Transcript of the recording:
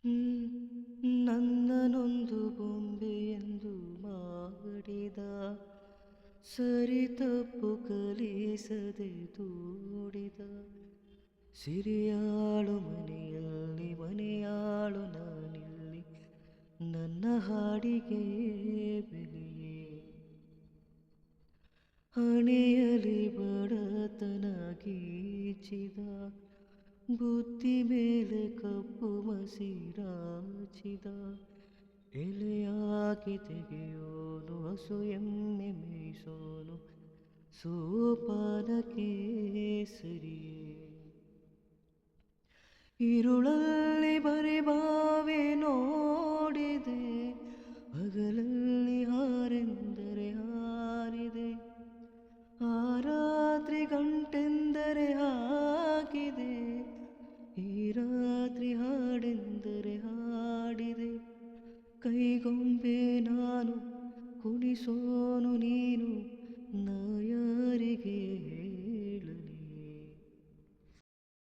ಹ್ಮ್, ನನ್ನನೊಂದು ಬೊಂಬೆಯೆಂದು ಮಾಡಿದ, ಸರಿ ತಪ್ಪು ಕಲಿಸದೆ ದೂಡಿದ. ಸಿರಿಯಾಳು ಮನೆಯಲ್ಲಿ ಮನೆಯಾಳು ನಾನಿಲ್ಲಿ, ನನ್ನ ಹಾಡಿಗೆ ಬೆಲೆಯೇ. ಹಣೆಯಲಿ ಬಡತನ ಗೀಚಿದ, ಬುದ್ಧಿ ಮೇಲೆ ಕಪ್ಪು ಮಸಿರಾಚಿದ. ಎಲೆಯಾಗಿ ತೆಗೆಯೋನು ಹಸು ಎಮ್ಮೆ ಮೇಯಿಸೋನು, ಸೋಪಾನಕ್ಕೆ ಸರಿಯೇ. ഇരുളಲ್ಲಿ ಬರಿ ಬಾವಿ ನೋಡಿದೆ, ಹಗಲಲ್ಲಿ ಹಾರೆಂದರೆ ಹಾರಿದೆ. ಆ ರಾತ್ರಿ ಗಂಟೆಂದರೆ ಹಾಕಿದೆ, ಈ ರಾತ್ರಿ ಹಾಡೆಂದರೆ ಹಾಡಿದೆ. ಕೈಗೊಂಬೆ ನಾನು, ಕುಣಿಸೋನು ನೀನು,